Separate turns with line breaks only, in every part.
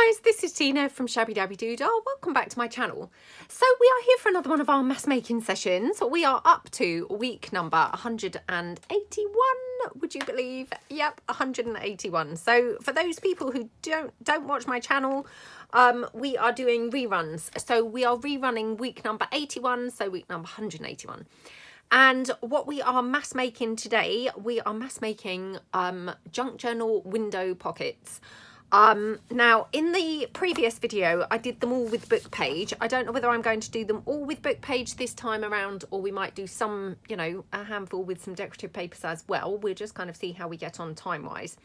Hi guys, this is Tina from Shabbydabbydoodah. Welcome back to my channel. So we are here for another one of our mass making sessions. We are up to week number 181, would you believe? Yep, 181. So for those people who don't watch my channel, we are doing reruns. So we are rerunning week number 81, so week number 181. And what we are mass making today, we are mass making junk journal window pockets. Now in the previous video I did them all with book page. I don't know whether I'm going to do them all with book page this time around, or we might do some, you know, a handful with some decorative papers as well. We'll just kind of see how we get on time wise.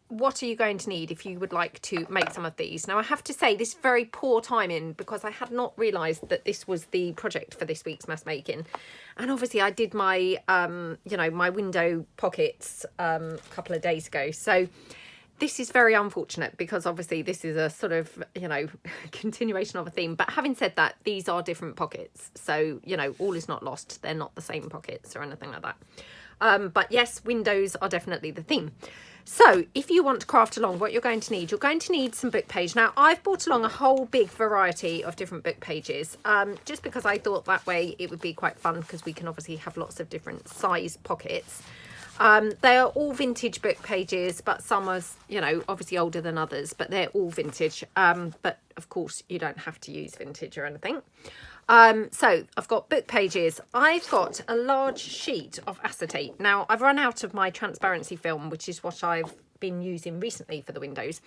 What are you going to need if you would like to make some of these? Now I have to say this is very poor timing because I had not realised that this was the project for this week's mass making, and obviously I did my you know, my window pockets a couple of days ago, so this is very unfortunate because obviously this is a sort of, you know, continuation of a theme. But having said that, these are different pockets, so you know, all is not lost. They're not the same pockets or anything like that. But yes, windows are definitely the theme. So if you want to craft along, what you're going to need some book page. Now I've brought along a whole big variety of different book pages, just because I thought that way it would be quite fun, because we can obviously have lots of different size pockets. They are all vintage book pages, but some are, you know, obviously older than others, but they're all vintage. But of course you don't have to use vintage or anything. So I've got book pages. I've got a large sheet of acetate. Now I've run out of my transparency film, which is what I've been using recently for the windows.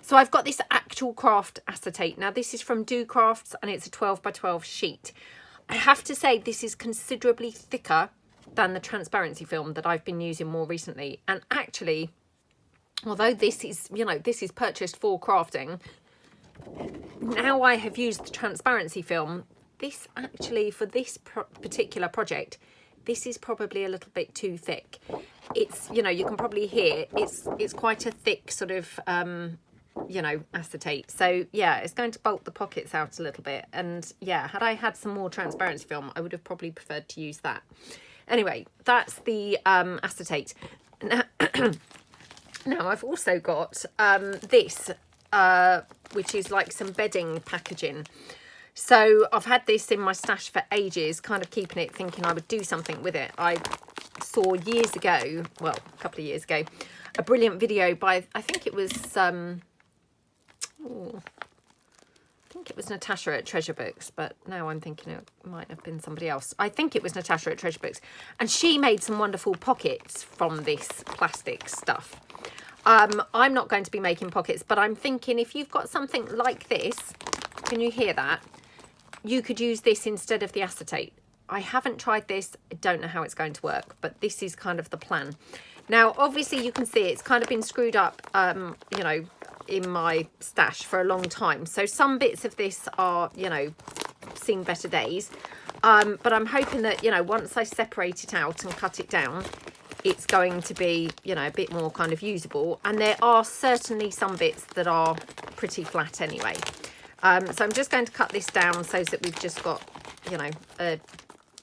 So I've got this actual craft acetate. Now this is from Do Crafts and it's a 12 by 12 sheet. I have to say this is considerably thicker than the transparency film that I've been using more recently. And actually, although this is, you know, this is purchased for crafting, now I have used the transparency film, this actually, for this particular project, this is probably a little bit too thick. It's, you know, you can probably hear it's quite a thick sort of you know, acetate. So yeah, it's going to bulk the pockets out a little bit. And yeah, had I had some more transparency film, I would have probably preferred to use that. Anyway, that's the acetate. Now, now I've also got this, which is like some bedding packaging. So I've had this in my stash for ages, kind of keeping it, thinking I would do something with it. I saw years ago, well, a couple of years ago, a brilliant video by, I think it was, I think it was Natasha at Treasure Books, but now I'm thinking it might have been somebody else. I think it was Natasha at Treasure Books, and she made some wonderful pockets from this plastic stuff. I'm not going to be making pockets, but I'm thinking if you've got something like this, can you hear that? You could use this instead of the acetate. I haven't tried this. I don't know how it's going to work, but this is kind of the plan. Now, obviously you can see it's kind of been screwed up, you know, in my stash for a long time. So some bits of this are, you know, seen better days. But I'm hoping that, you know, once I separate it out and cut it down, it's going to be, you know, a bit more kind of usable. And there are certainly some bits that are pretty flat anyway. So I'm just going to cut this down so that we've just got, you know, a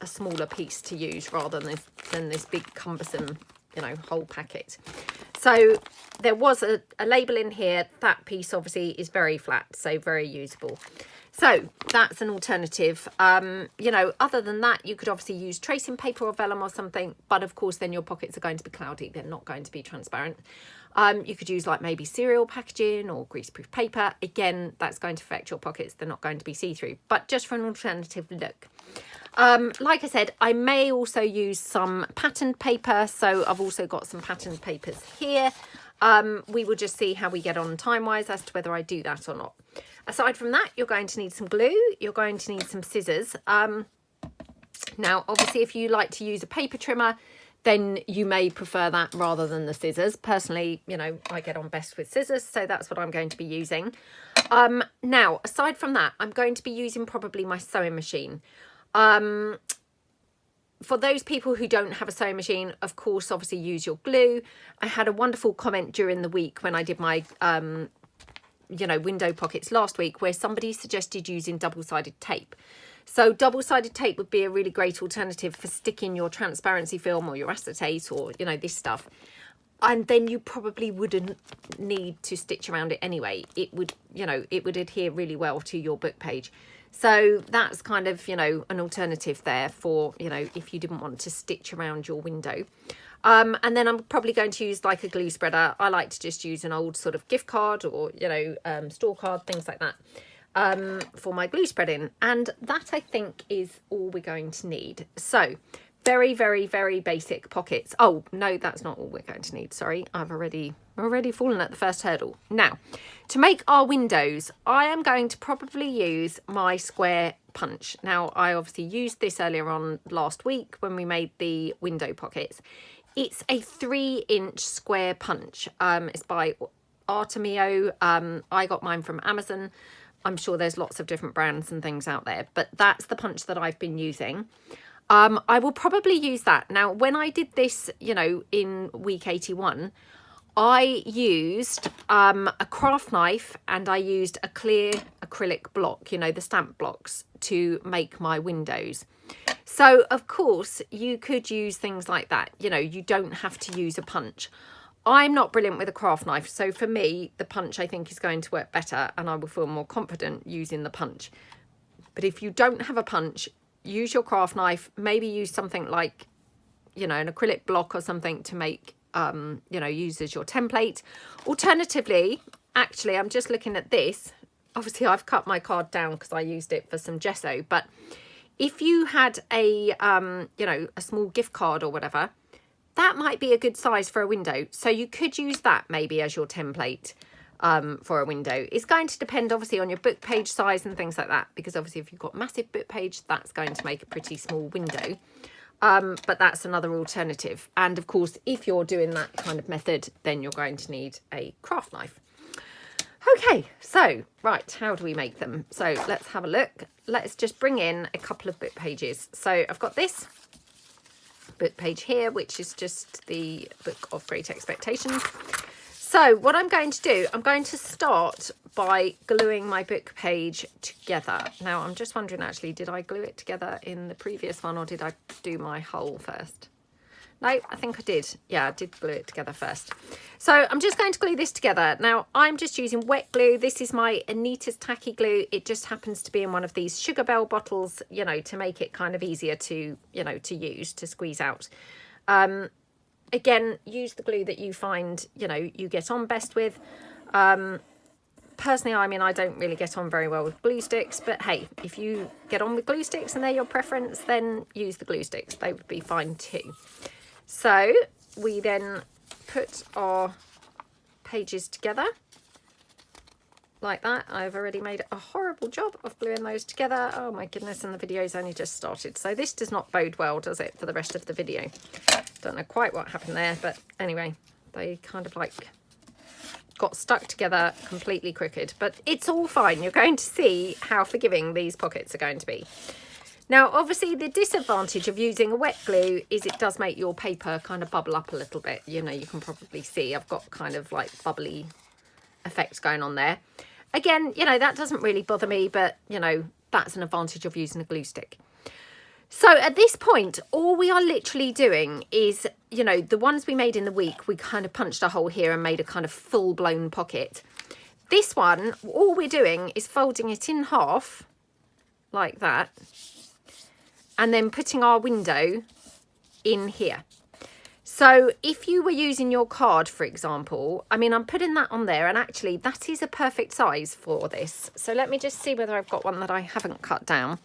smaller piece to use rather than this big cumbersome, you know, whole packet. So there was a label in here. That piece obviously is very flat, so very usable. So that's an alternative. You know, other than that, you could obviously use tracing paper or vellum or something, but of course then your pockets are going to be cloudy. They're not going to be transparent. You could use like maybe cereal packaging or greaseproof paper. Again, that's going to affect your pockets. They're not going to be see-through, but just for an alternative look. Like I said, I may also use some patterned paper. So I've also got some patterned papers here. We will just see how we get on time-wise as to whether I do that or not. Aside from that, you're going to need some glue. You're going to need some scissors. Now, obviously, if you like to use a paper trimmer, then you may prefer that rather than the scissors. Personally, you know, I get on best with scissors, so that's what I'm going to be using. Now, aside from that, I'm going to be using probably my sewing machine. For those people who don't have a sewing machine, of course, obviously use your glue. I had a wonderful comment during the week when I did my, you know, window pockets last week, where somebody suggested using double-sided tape. So double-sided tape would be a really great alternative for sticking your transparency film or your acetate or, you know, this stuff. and then you probably wouldn't need to stitch around it anyway. It would, you know, it would adhere really well to your book page. So that's kind of, you know, an alternative there for, you know, if you didn't want to stitch around your window. And then I'm probably going to use like a glue spreader. I like to just use an old sort of gift card or, you know, store card, things like that, for my glue spreading. And that, I think, is all we're going to need. So very, very, very basic pockets. Oh, no, that's not all we're going to need. Sorry, I've already fallen at the first hurdle. Now, to make our windows, I am going to probably use my square punch. Now, I obviously used this earlier on last week when we made the window pockets. It's a 3-inch square punch. It's by Artemio. I got mine from Amazon. I'm sure there's lots of different brands and things out there, but that's the punch that I've been using. I will probably use that. Now, when I did this, you know, in week 81, I used a craft knife and I used a clear acrylic block, you know, the stamp blocks, to make my windows. So, of course, you could use things like that. You know, you don't have to use a punch. I'm not brilliant with a craft knife, so for me, the punch, I think, is going to work better and I will feel more confident using the punch. But if you don't have a punch, use your craft knife, maybe use something like, you know, an acrylic block or something to make, you know, use as your template. Alternatively, actually, I'm just looking at this. Obviously, I've cut my card down because I used it for some gesso, but if you had a, you know, a small gift card or whatever, that might be a good size for a window. So you could use that maybe as your template for a window. It's going to depend obviously on your book page size and things like that, because obviously if you've got massive book page, that's going to make a pretty small window. But that's another alternative. And of course, if you're doing that kind of method, then you're going to need a craft knife. Okay, so, right, how do we make them? So let's have a look. Let's just bring in a couple of book pages. So I've got this book page here, which is just the Book of Great Expectations. So what I'm going to do, I'm going to start by gluing my book page together. Now, I'm just wondering, actually, did I glue it together in the previous one or did I do my whole first? No, I think I did. Yeah, I did glue it together first. So I'm just going to glue this together. Now, I'm just using wet glue. This is my Anita's Tacky Glue. It just happens to be in one of these Sugar Bell bottles, you know, to make it kind of easier to, you know, to use, to squeeze out. Again, use the glue that you find, you know, you get on best with. Personally, I mean, I don't really get on very well with glue sticks, but hey, if you get on with glue sticks and they're your preference, then use the glue sticks. They would be fine too. So we then put our pages together like that. I've already made a horrible job of gluing those together. Oh my goodness, and the video's only just started. So this does not bode well, does it, for the rest of the video? Don't know quite what happened there, but anyway, they kind of like got stuck together completely crooked, but it's all fine. You're going to see how forgiving these pockets are going to be. Now, obviously, the disadvantage of using a wet glue is it does make your paper kind of bubble up a little bit. You know, you can probably see I've got kind of like bubbly effects going on there. Again, you know, that doesn't really bother me, but, you know, that's an advantage of using a glue stick. So at this point, all we are literally doing is, you know, the ones we made in the week, we kind of punched a hole here and made a kind of full-blown pocket. This one, all we're doing is folding it in half like that, and then putting our window in here. So if you were using your card, for example, I mean, I'm putting that on there, and actually that is a perfect size for this. So let me just see whether I've got one that I haven't cut down.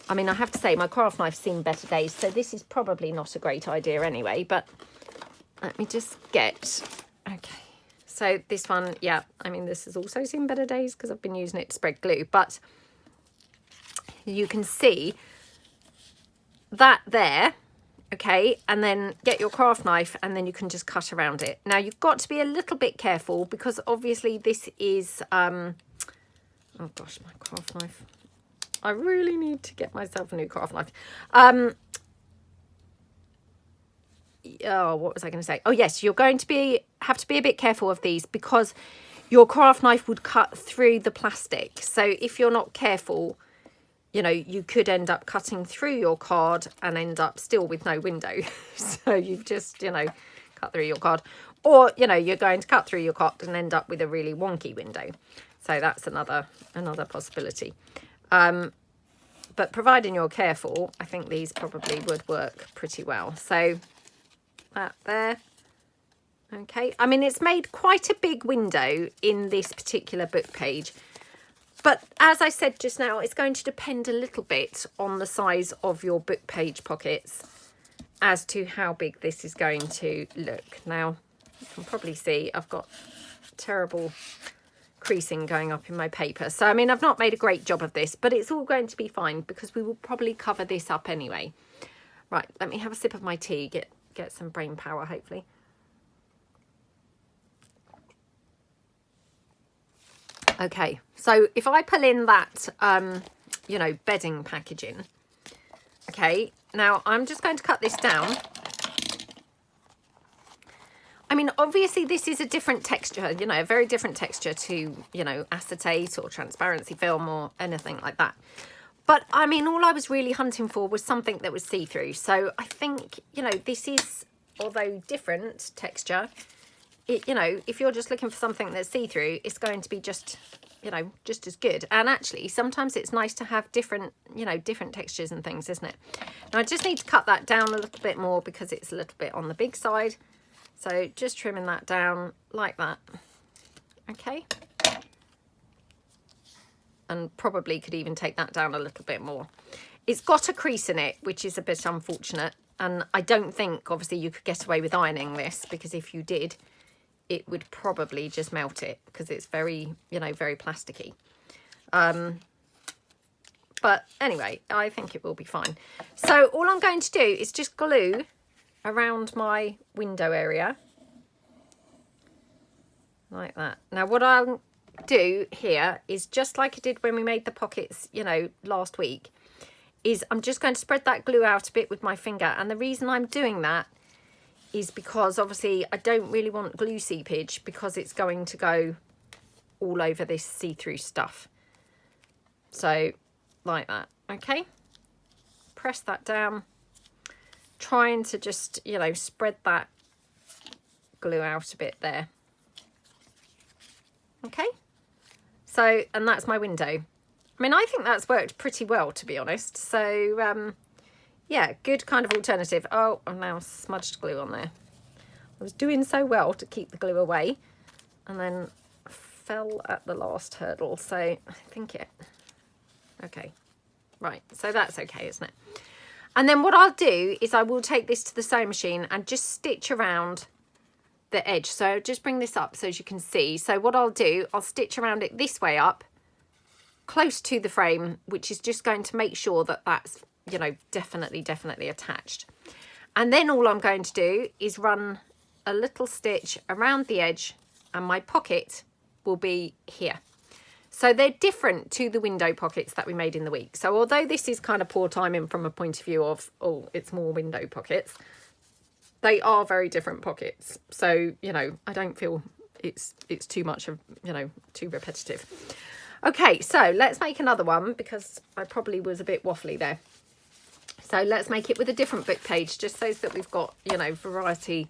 I mean, I have to say my craft knife's seen better days, so this is probably not a great idea anyway, but let me just get, okay. So this one, yeah, I mean, this has also seen better days because I've been using it to spread glue, but you can see that there, okay, and then get your craft knife and then you can just cut around it. Now, you've got to be a little bit careful because obviously this is, oh gosh, my craft knife. I really need to get myself a new craft knife. Oh, what was I going to say? Oh, yes, you're going to have to be a bit careful of these because your craft knife would cut through the plastic. So if you're not careful, you know, you could end up cutting through your card and end up still with no window. So you've just, you know, cut through your card, or, you know, you're going to cut through your card and end up with a really wonky window. So that's another possibility. But providing you're careful, I think these probably would work pretty well. So that there. Okay, I mean, it's made quite a big window in this particular book page. But as I said just now, it's going to depend a little bit on the size of your book page pockets as to how big this is going to look. Now, you can probably see I've got terrible creasing going up in my paper. So, I mean, I've not made a great job of this, but it's all going to be fine because we will probably cover this up anyway. Right, let me have a sip of my tea, get some brain power, hopefully. Okay, so if I pull in that, you know, bedding packaging, okay, now I'm just going to cut this down. I mean, obviously this is a different texture, you know, a very different texture to, you know, acetate or transparency film or anything like that. But I mean, all I was really hunting for was something that was see-through. So I think, you know, this is, although different texture, it, you know, if you're just looking for something that's see-through, it's going to be just, you know, just as good. And actually, sometimes it's nice to have different, you know, different textures and things, isn't it? Now, I just need to cut that down a little bit more because it's a little bit on the big side. So just trimming that down like that. Okay. And probably could even take that down a little bit more. It's got a crease in it, which is a bit unfortunate. And I don't think, obviously, you could get away with ironing this, because if you did, it would probably just melt it because it's very, you know, very plasticky. But anyway, I think it will be fine. So all I'm going to do is just glue around my window area like that. Now what I'll do here is just like I did when we made the pockets, you know, last week, is I'm just going to spread that glue out a bit with my finger. And the reason I'm doing that is because obviously I don't really want glue seepage because it's going to go all over this see-through stuff. So like that. Okay, press that down, trying to just, you know, spread that glue out a bit there. Okay, so, and that's my window. I mean, I think that's worked pretty well, to be honest. So yeah, good kind of alternative. Oh, I've now smudged glue on there. I was doing so well to keep the glue away and then fell at the last hurdle. So I think it, okay, right. So that's okay, isn't it? And then what I'll do is I will take this to the sewing machine and just stitch around the edge. So just bring this up so as you can see. So what I'll do, I'll stitch around it this way up, close to the frame, which is just going to make sure that that's, you know, definitely attached. And then all I'm going to do is run a little stitch around the edge and my pocket will be here. So they're different to the window pockets that we made in the week. So although this is kind of poor timing from a point of view of, oh, it's more window pockets, they are very different pockets. So, you know, I don't feel it's too much of, you know, too repetitive. Okay, so let's make another one because I probably was a bit waffly there. So let's make it with a different book page, just so that we've got, you know, variety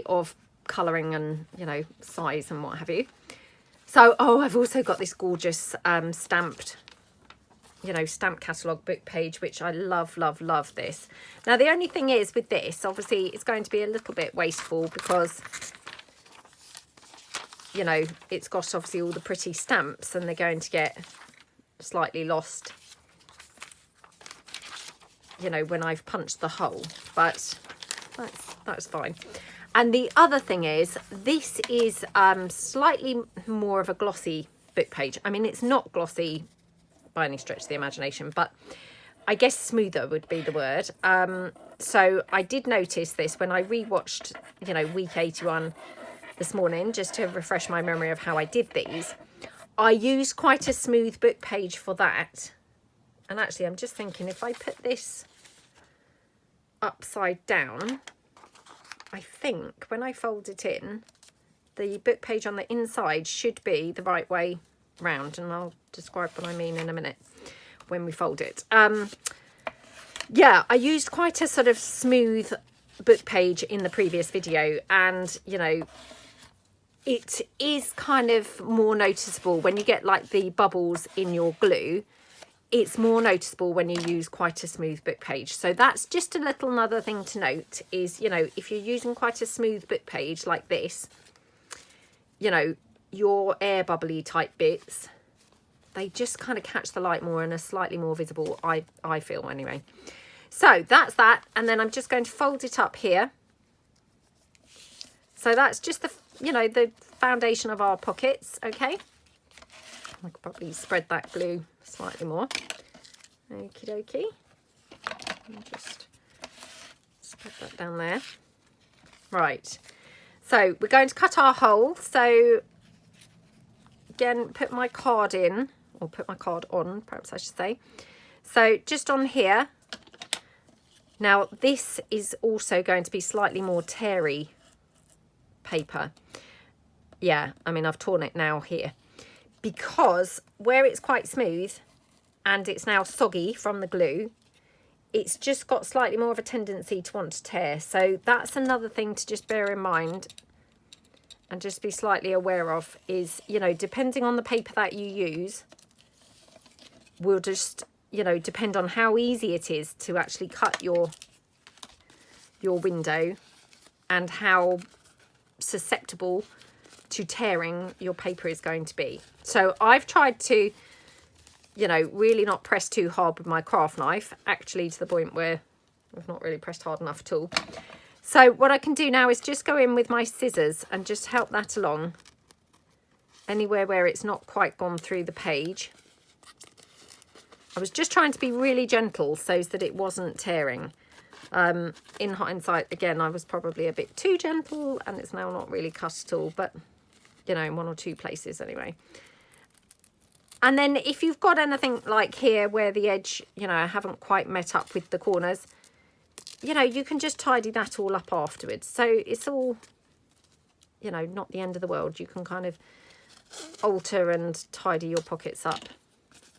of colouring and, you know, size and what have you. So, oh, I've also got this gorgeous stamped, you know, stamp catalogue book page, which I love this. Now, the only thing is with this, obviously, it's going to be a little bit wasteful because, you know, it's got obviously all the pretty stamps and they're going to get slightly lost, you know, when I've punched the hole, but that's fine. And the other thing is, this is slightly more of a glossy book page. I mean, it's not glossy by any stretch of the imagination, but I guess smoother would be the word. So I did notice this when I rewatched, you know, week 81 this morning, just to refresh my memory of how I did these. I used quite a smooth book page for that. And actually, I'm just thinking if I put this upside down, I think when I fold it in, the book page on the inside should be the right way round, and I'll describe what I mean in a minute when we fold it. Yeah, I used quite a sort of smooth book page in the previous video, and you know, it is kind of more noticeable when you get like the bubbles in your glue. It's more noticeable when you use quite a smooth book page. So that's just a little another thing to note is, you know, if you're using quite a smooth book page like this, you know, your air bubbly type bits, they just kind of catch the light more and are slightly more visible, I feel anyway. So that's that. And then I'm just going to fold it up here. So that's just the, you know, the foundation of our pockets. Okay. I could probably spread that glue slightly more. Okie dokie. Just spread that down there. Right. So we're going to cut our hole. So again, put my card in, or put my card on, perhaps I should say. So just on here. Now this is also going to be slightly more teary paper. Yeah, I mean, I've torn it now here, because where it's quite smooth and it's now soggy from the glue, it's just got slightly more of a tendency to want to tear. So that's another thing to just bear in mind and just be slightly aware of is, you know, depending on the paper that you use, will just, you know, depend on how easy it is to actually cut your window and how susceptible to tearing your paper is going to be. So I've tried to, you know, really not press too hard with my craft knife, actually to the point where I've not really pressed hard enough at all. So what I can do now is just go in with my scissors and just help that along anywhere where it's not quite gone through the page. I was just trying to be really gentle so that it wasn't tearing. In hindsight, again, I was probably a bit too gentle and it's now not really cut at all, but you know, in one or two places anyway. And then if you've got anything like here where the edge, you know, haven't quite met up with the corners, you know, you can just tidy that all up afterwards. So it's all, you know, not the end of the world. You can kind of alter and tidy your pockets up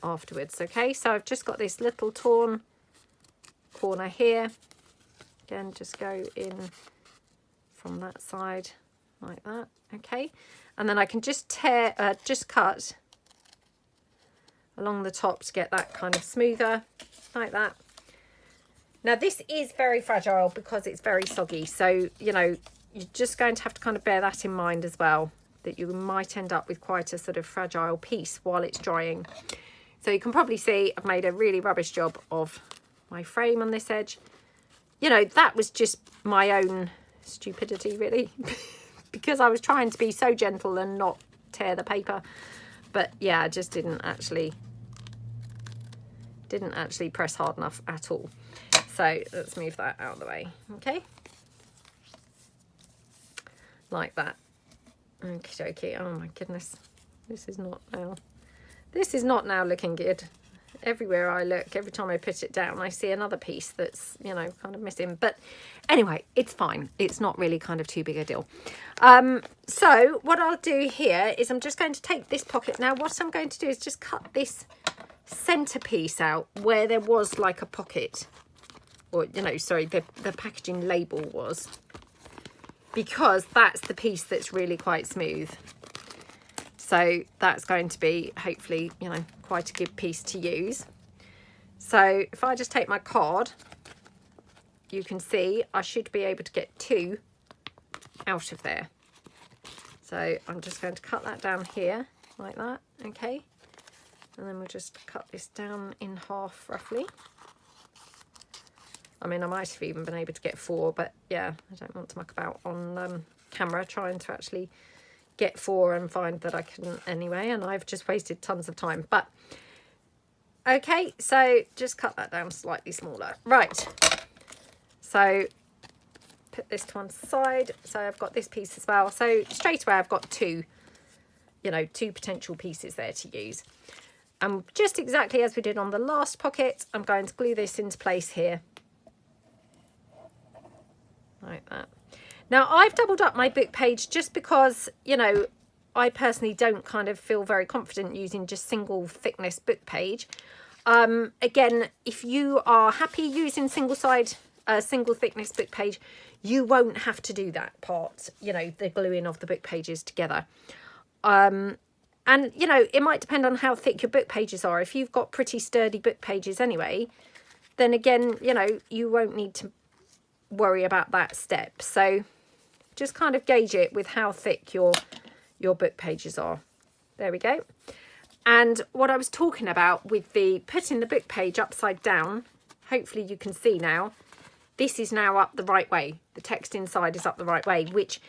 afterwards. Okay, so I've just got this little torn corner here. Again, just go in from that side like that. Okay, and then I can just just cut along the top to get that kind of smoother like that. Now this is very fragile because it's very soggy, so you know, you're just going to have to kind of bear that in mind as well, that you might end up with quite a sort of fragile piece while it's drying. So you can probably see I've made a really rubbish job of my frame on this edge. You know, that was just my own stupidity really, because I was trying to be so gentle and not tear the paper. But yeah, I just didn't actually press hard enough at all. So let's move that out of the way. Okay, like that. Okie dokie. Oh my goodness, this is not now looking good. Everywhere I look, every time I put it down, I see another piece that's, you know, kind of missing. But anyway, it's fine. It's not really kind of too big a deal. So what I'll do here is I'm just going to take this pocket. Now what I'm going to do is just cut this centerpiece out where there was like a pocket, or, you know, sorry, the packaging label was, because that's the piece that's really quite smooth. So that's going to be hopefully, you know, quite a good piece to use. So if I just take my card, you can see I should be able to get two out of there. So I'm just going to cut that down here like that. Okay. And then we'll just cut this down in half roughly. I mean, I might have even been able to get four, but yeah, I don't want to muck about on camera trying to actually get four and find that I couldn't anyway, and I've just wasted tons of time. But okay, so just cut that down slightly smaller. Right, so put this to one side. So I've got this piece as well. So straight away I've got two, you know, two potential pieces there to use. And just exactly as we did on the last pocket, I'm going to glue this into place here like that. Now I've doubled up my book page just because, you know, I personally don't kind of feel very confident using just single thickness book page. Again, if you are happy using single side a single thickness book page, you won't have to do that part, you know, the gluing of the book pages together. And, you know, it might depend on how thick your book pages are. If you've got pretty sturdy book pages anyway, then again, you know, you won't need to worry about that step. So just kind of gauge it with how thick your book pages are. There we go. And what I was talking about with the putting the book page upside down, hopefully you can see now, this is now up the right way. The text inside is up the right way, which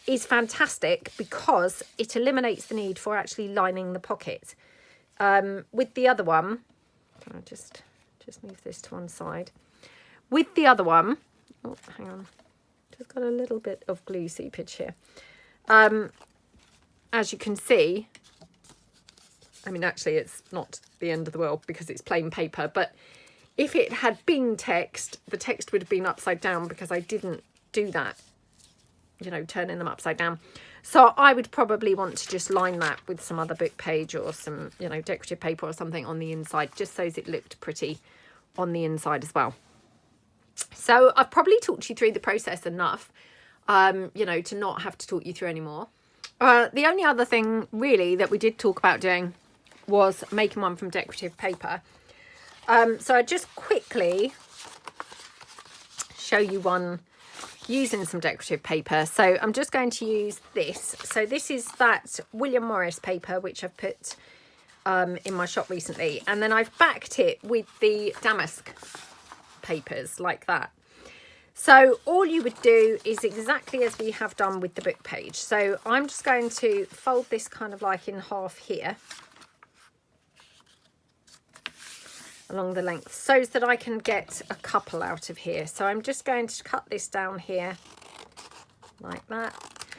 is fantastic because it eliminates the need for actually lining the pocket. With the other one, I'll just move this to one side. With the other one, oh, hang on, just got a little bit of glue seepage here. As you can see, I mean, actually, it's not the end of the world because it's plain paper, but if it had been text, the text would have been upside down because I didn't do that, you know, turning them upside down. So I would probably want to just line that with some other book page or some, you know, decorative paper or something on the inside, just so as it looked pretty on the inside as well. So I've probably talked you through the process enough, you know, to not have to talk you through anymore. The only other thing really that we did talk about doing was making one from decorative paper. So I just quickly show you one using some decorative paper. So I'm just going to use this. So this is that William Morris paper, which I've put in my shop recently. And then I've backed it with the damask papers like that. So all you would do is exactly as we have done with the book page. So I'm just going to fold this kind of like in half here along the length so that I can get a couple out of here. So I'm just going to cut this down here like that.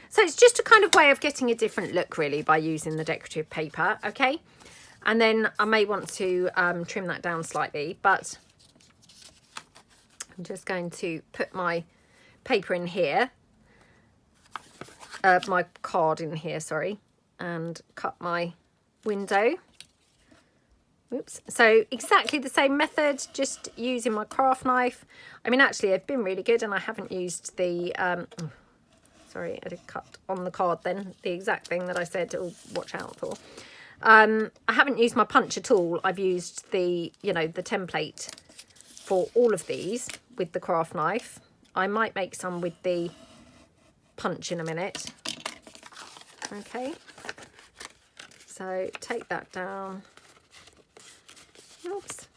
So it's just a kind of way of getting a different look really by using the decorative paper, okay? And then I may want to trim that down slightly, but I'm just going to put my paper in here, my card in here, sorry, and cut my window. Oops. So exactly the same method, just using my craft knife. I mean, actually, I've been really good and I haven't used the, sorry, I did cut on the card then, the exact thing that I said to watch out for. I haven't used my punch at all. I've used the, you know, the template for all of these with the craft knife. I might make some with the punch in a minute. Okay. So take that down. Oops.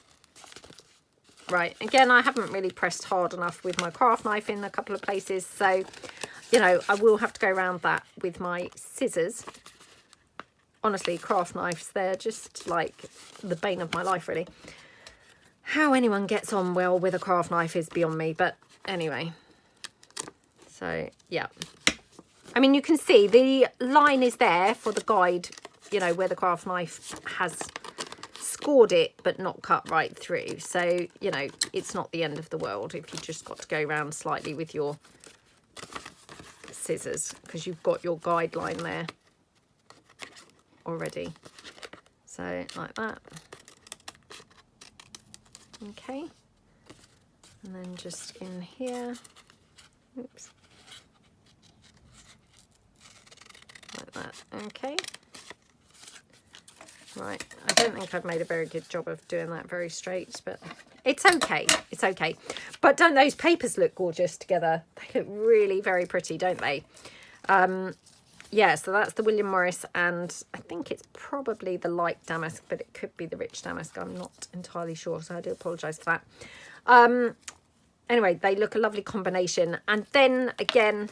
Right, again, I haven't really pressed hard enough with my craft knife in a couple of places, so, you know, I will have to go around that with my scissors. Honestly, craft knives, they're just like the bane of my life, really. How anyone gets on well with a craft knife is beyond me, but anyway. So, yeah. I mean, you can see the line is there for the guide, you know, where the craft knife has scored it but not cut right through. So, you know, it's not the end of the world if you just got to go around slightly with your scissors because you've got your guideline there already. So, like that. Okay. And then just in here. Oops. Like that. Okay. Right, I don't think I've made a very good job of doing that very straight, but it's okay. It's okay. But don't those papers look gorgeous together? They look really very pretty, don't they? Yeah, so that's the William Morris, and I think it's probably the light damask, but it could be the rich damask. I'm not entirely sure, so I do apologise for that. Anyway, they look a lovely combination. And then, again,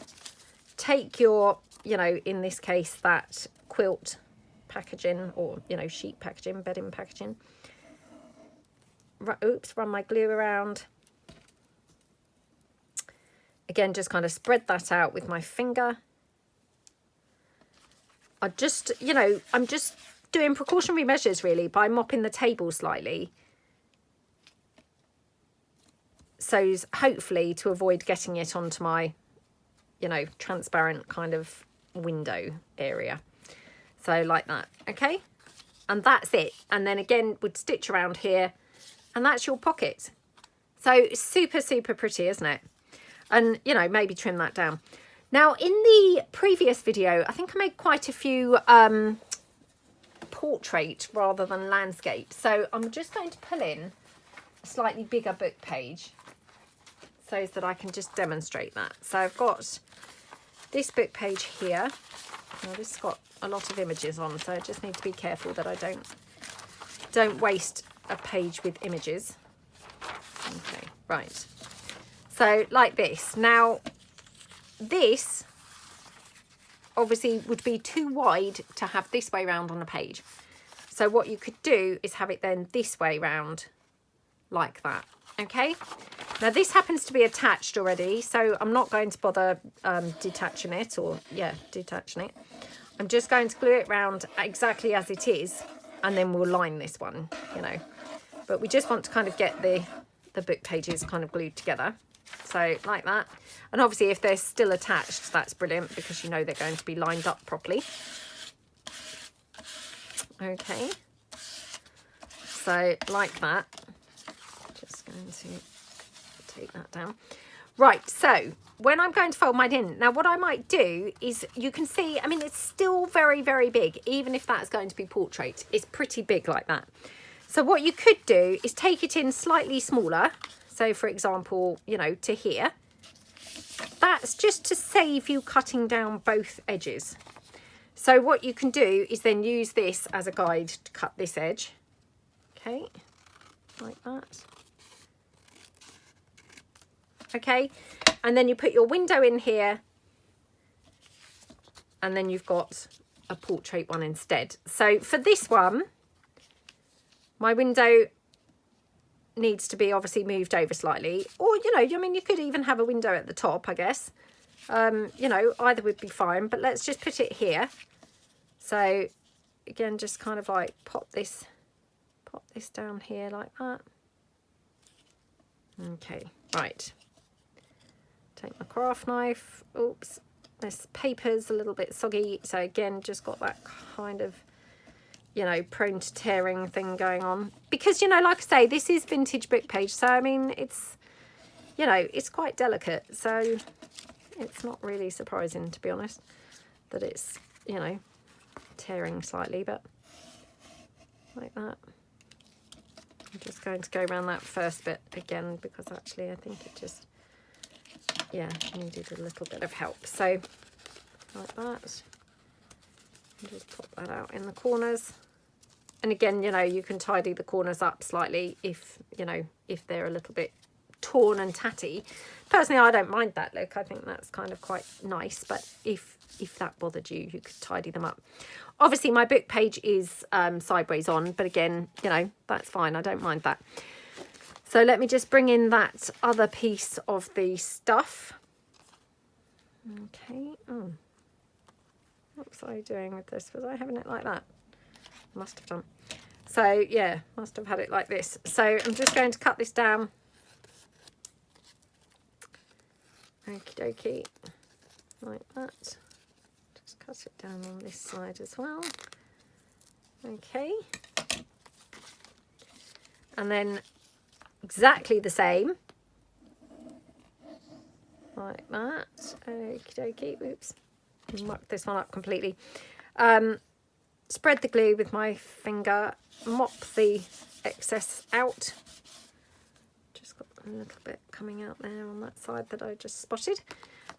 take your, you know, in this case, that quilt packaging or, you know, sheet packaging, bedding packaging. Oops, run my glue around. Again, just kind of spread that out with my finger. I just, you know, I'm just doing precautionary measures really by mopping the table slightly. So hopefully to avoid getting it onto my, you know, transparent kind of window area. So like that, okay? And that's it. And then again, would stitch around here and that's your pocket. So super, super pretty, isn't it? And, you know, maybe trim that down. Now, in the previous video, I think I made quite a few portrait rather than landscape. So I'm just going to pull in a slightly bigger book page so that I can just demonstrate that. So I've got this book page here. Now, this has got a lot of images on, so I just need to be careful that I don't waste a page with images. Okay, right. So like this. Now, this obviously would be too wide to have this way round on a page. So what you could do is have it then this way round like that. Okay. Now this happens to be attached already, so I'm not going to bother detaching it, or detaching it. I'm just going to glue it round exactly as it is, and then we'll line this one, you know. But we just want to kind of get the book pages kind of glued together. So like that. And obviously if they're still attached, that's brilliant, because you know they're going to be lined up properly. Okay. So like that. Just going to take that down. Right, so when I'm going to fold mine in, now what I might do is, you can see, I mean, it's still very, very big, even if that's going to be portrait. It's pretty big like that. So what you could do is take it in slightly smaller. So for example, you know, to here. That's just to save you cutting down both edges. So what you can do is then use this as a guide to cut this edge. Okay, like that. Okay, and then you put your window in here, and then you've got a portrait one instead. So for this one, my window needs to be obviously moved over slightly, or, you know, I mean, you could even have a window at the top, I guess. You know, either would be fine, but let's just put it here. So again, just kind of like pop this down here like that. Okay, right. Take my craft knife. Oops, this paper's a little bit soggy, so again, just got that kind of, you know, prone to tearing thing going on, because, you know, like I say, this is vintage book page, so I mean, it's, you know, it's quite delicate, so it's not really surprising, to be honest, that it's, you know, tearing slightly. But like that. I'm just going to go around that first bit again, because actually I think it just, yeah, needed a little bit of help. So like that. Just pop that out in the corners. And again, you know, you can tidy the corners up slightly if, you know, if they're a little bit torn and tatty. Personally, I don't mind that look. I think that's kind of quite nice. But if that bothered you, you could tidy them up. Obviously, my book page is sideways on, but again, you know, that's fine. I don't mind that. So let me just bring in that other piece of the stuff. Okay. Oh. What was I doing with this? Was I having it like that? Must have done. So yeah, must have had it like this. So I'm just going to cut this down. Okie dokie. Like that. Just cut it down on this side as well. Okay. And then exactly the same. Like that. Okie dokie. Oops. Muck this one up completely. Spread the glue with my finger, mop the excess out. Just got a little bit coming out there on that side that I just spotted.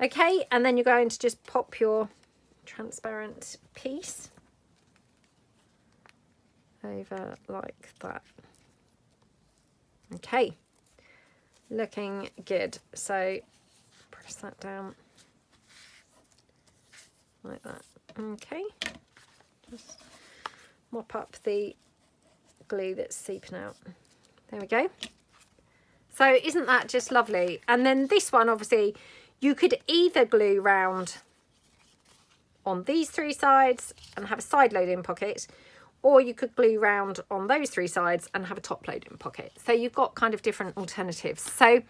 Okay, and then you're going to just pop your transparent piece over like that. Okay, looking good. So press that down like that. Okay, just mop up the glue that's seeping out. There we go. So isn't that just lovely? And then this one, obviously, you could either glue round on these three sides and have a side loading pocket, or you could glue round on those three sides and have a top loading pocket. So you've got kind of different alternatives. So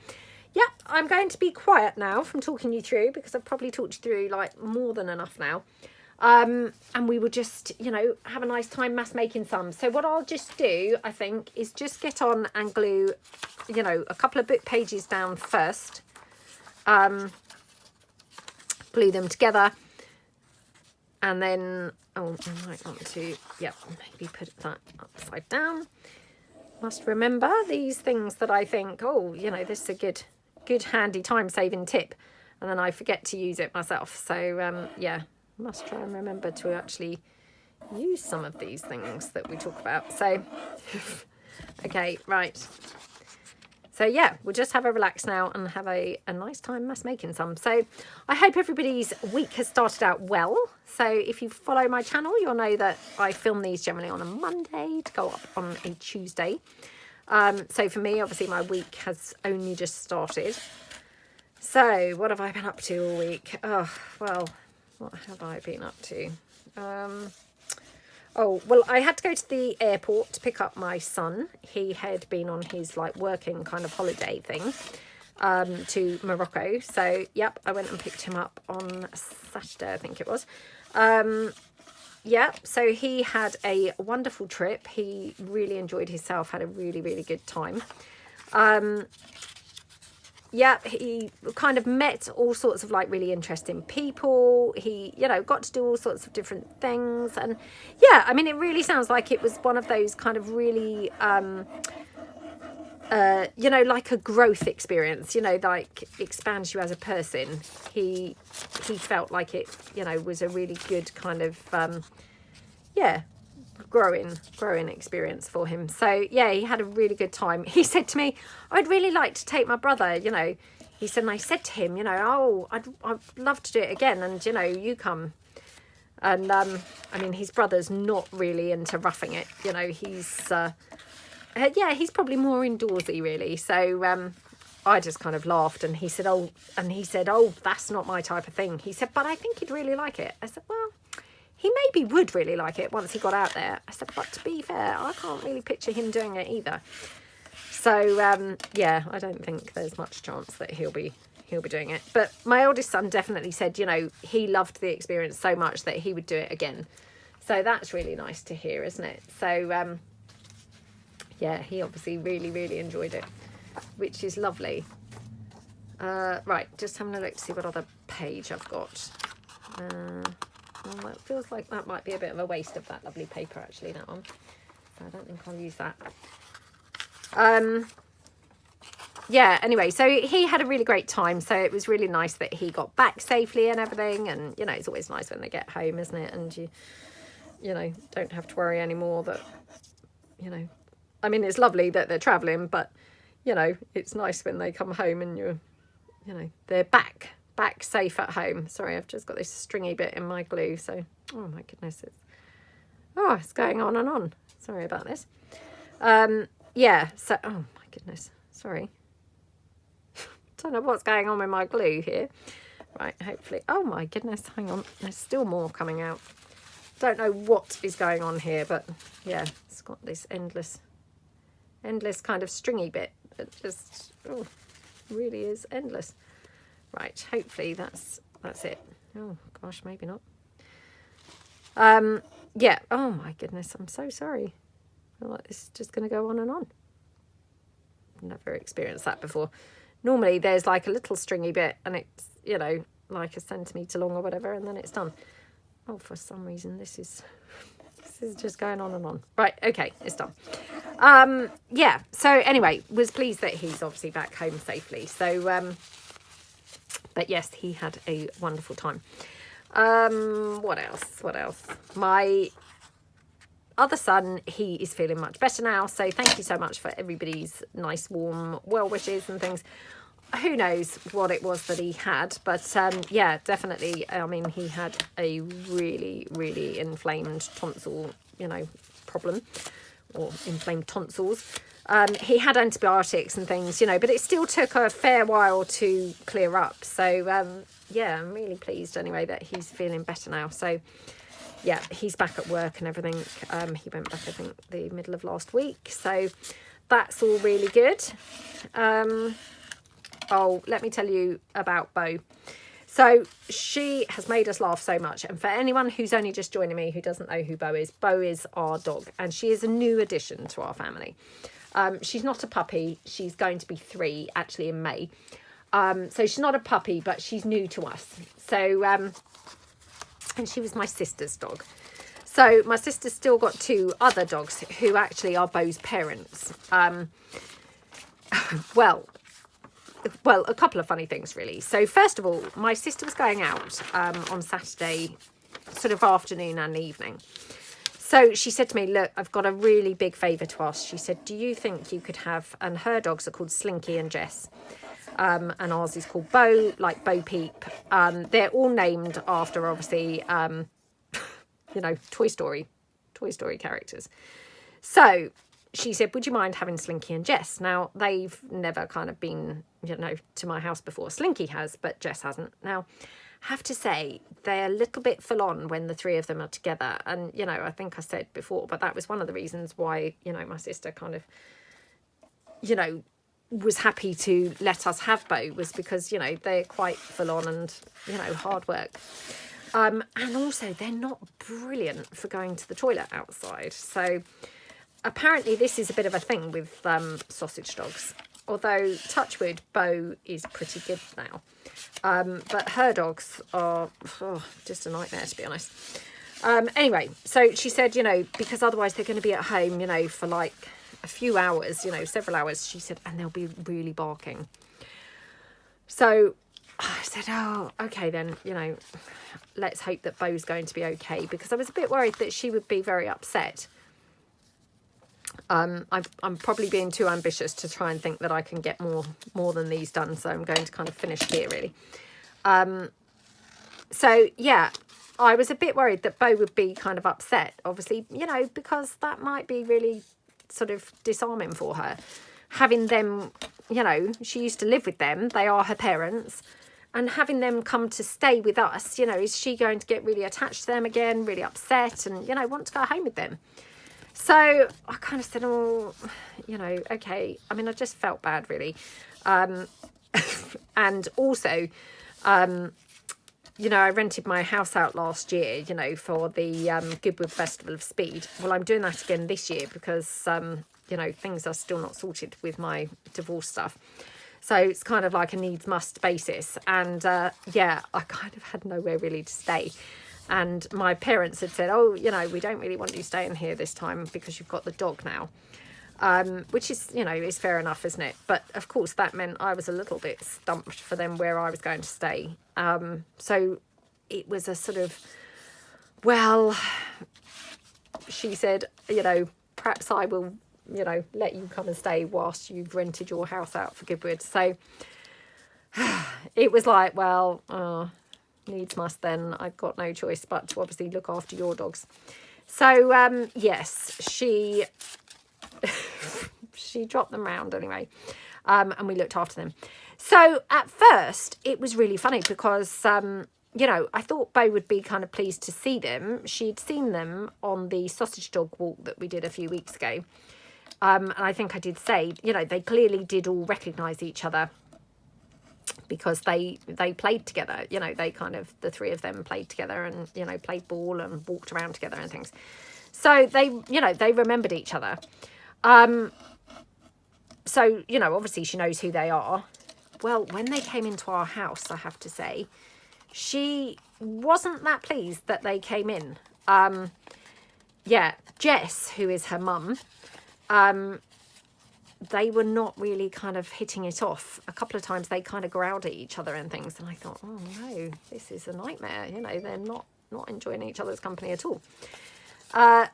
yeah, I'm going to be quiet now from talking you through, because I've probably talked you through like more than enough now. And we will just, you know, have a nice time mass making some. So what I'll just do, I think, is just get on and glue, you know, a couple of book pages down first. Glue them together. And then, oh, I might want to, yeah, maybe put that upside down. Must remember these things that I think, oh, you know, this is a good handy time saving tip. And then I forget to use it myself. So, yeah, must try and remember to actually use some of these things that we talk about. So, okay, right. So yeah, we'll just have a relax now and have a nice time mass making some. So I hope everybody's week has started out well. So if you follow my channel, you'll know that I film these generally on a Monday to go up on a Tuesday. So for me, obviously my week has only just started. So what have I been up to all week? Oh, well, what have I been up to? Oh, well, I had to go to the airport to pick up my son. He had been on his, like, working kind of holiday thing to Morocco. So, yep, I went and picked him up on Saturday, I think it was. Yeah, so he had a wonderful trip. He really enjoyed himself, had a really, really good time. Yeah, he kind of met all sorts of like really interesting people. He, you know, got to do all sorts of different things. And yeah, I mean, it really sounds like it was one of those kind of really, you know, like a growth experience, you know, like expands you as a person. He felt like it, you know, was a really good kind of, yeah, growing experience for him. So yeah, he had a really good time. He said to me, I'd really like to take my brother, you know. He said, and I said to him, you know, oh, I'd love to do it again, and you know, you come. And I mean, his brother's not really into roughing it, you know. He's yeah, he's probably more outdoorsy really. So I just kind of laughed, and he said, oh, that's not my type of thing. He said, but I think he'd really like it. I said, well, he maybe would really like it once he got out there. I said, but to be fair, I can't really picture him doing it either. So, yeah, I don't think there's much chance that he'll be doing it. But my oldest son definitely said, you know, he loved the experience so much that he would do it again. So that's really nice to hear, isn't it? So, yeah, he obviously really, really enjoyed it, which is lovely. Right, just having a look to see what other page I've got. Well, it feels like that might be a bit of a waste of that lovely paper, actually, that one. So I don't think I'll use that. Yeah, anyway, so he had a really great time. So it was really nice that he got back safely and everything. And, you know, it's always nice when they get home, isn't it? And you know, don't have to worry anymore that, you know, I mean, it's lovely that they're travelling, but, you know, it's nice when they come home and you know, they're back safe at home. Sorry, I've just got this stringy bit in my glue. So, oh my goodness, it's going on and on. Sorry about this. Yeah, so, oh my goodness, sorry. Don't know what's going on with my glue here. Right, hopefully, oh my goodness, hang on. There's still more coming out. Don't know what is going on here, but yeah, it's got this endless kind of stringy bit that just, oh, really is endless. Right, hopefully that's it. Oh gosh, maybe not. Yeah, oh my goodness, I'm so sorry. I feel like this is just going to go on and on. I've never experienced that before. Normally there's like a little stringy bit and it's, you know, like a centimetre long or whatever, and then it's done. Oh, for some reason this is just going on and on. Right, okay, it's done. Yeah, so anyway, was pleased that he's obviously back home safely. So, but yes, he had a wonderful time. What else? My other son, he is feeling much better now. So thank you so much for everybody's nice, warm well wishes and things. Who knows what it was that he had, but yeah, definitely. I mean, he had a really, really inflamed tonsil, you know, problem, or inflamed tonsils. He had antibiotics and things, you know, but it still took a fair while to clear up. So, yeah, I'm really pleased anyway that he's feeling better now. So, yeah, he's back at work and everything. He went back, I think, the middle of last week. So that's all really good. Oh, let me tell you about Bo. So she has made us laugh so much. And for anyone who's only just joining me who doesn't know who Bo is our dog. And she is a new addition to our family. She's not a puppy. She's going to be 3 actually in May. So she's not a puppy, but she's new to us. So, and she was my sister's dog. So my sister's still got 2 other dogs who actually are Bo's parents. Well, a couple of funny things, really. So first of all, my sister was going out on Saturday, sort of afternoon and evening. So she said to me, look, I've got a really big favour to ask. She said, do you think you could have, and her dogs are called Slinky and Jess, and ours is called Bo, like Bo Peep. They're all named after, obviously, you know, Toy Story characters. So she said, would you mind having Slinky and Jess? Now, they've never kind of been, you know, to my house before. Slinky has, but Jess hasn't. Now, have to say, they're a little bit full on when the 3 of them are together. And, you know, I think I said before, but that was one of the reasons why, you know, my sister kind of, you know, was happy to let us have Bo, was because, you know, they're quite full on and, you know, hard work. And also, they're not brilliant for going to the toilet outside. So apparently this is a bit of a thing with sausage dogs. Although, touch wood, Bo is pretty good now. But her dogs are just a nightmare, to be honest. Anyway, so she said, you know, because otherwise they're going to be at home, you know, for like a few hours, you know, several hours, she said, and they'll be really barking. So I said, oh, okay then, you know, let's hope that Bo's going to be okay, because I was a bit worried that she would be very upset. I'm probably being too ambitious to try and think that I can get more than these done, so I'm going to kind of finish here, really. So, yeah, I was a bit worried that Bo would be kind of upset, obviously, you know, because that might be really sort of disarming for her. Having them, you know, she used to live with them, they are her parents, and having them come to stay with us, you know, is she going to get really attached to them again, really upset and, you know, want to go home with them? So I kind of said, oh, you know, okay. I mean, I just felt bad, really. And also, you know, I rented my house out last year, you know, for the Goodwood Festival of Speed. Well, I'm doing that again this year because, you know, things are still not sorted with my divorce stuff. So it's kind of like a needs must basis. And, yeah, I kind of had nowhere really to stay. And my parents had said, oh, you know, we don't really want you staying here this time because you've got the dog now. Which is, you know, is fair enough, isn't it? But, of course, that meant I was a little bit stumped for them where I was going to stay. So it was a sort of, well, she said, you know, perhaps I will, you know, let you come and stay whilst you've rented your house out for Goodwood. So it was like, well, needs must then. I've got no choice but to obviously look after your dogs. So, yes, she dropped them round anyway, and we looked after them. So at first it was really funny because, you know, I thought Bo would be kind of pleased to see them. She'd seen them on the sausage dog walk that we did a few weeks ago. And I think I did say, you know, they clearly did all recognise each other because they played together, you know, they kind of, the 3 of them played together and, you know, played ball and walked around together and things. So they, you know, they remembered each other. So, you know, obviously she knows who they are. Well, when they came into our house, I have to say, she wasn't that pleased that they came in. Yeah, Jess, who is her mum, they were not really kind of hitting it off. A couple of times they kind of growled at each other and things. And I thought, oh no, this is a nightmare. You know, they're not enjoying each other's company at all.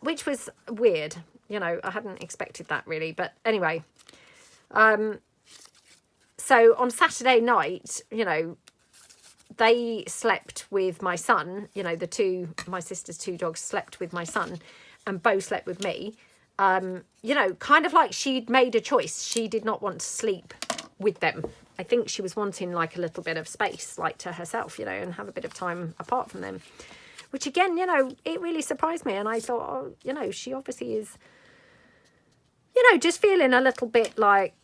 Which was weird. You know, I hadn't expected that really. But anyway, so on Saturday night, you know, they slept with my son. You know, my sister's 2 dogs slept with my son and Bo slept with me. You know, kind of like she'd made a choice. She did not want to sleep with them. I think she was wanting like a little bit of space, like to herself, you know, and have a bit of time apart from them. Which again, you know, it really surprised me. And I thought, oh, you know, she obviously is, you know, just feeling a little bit like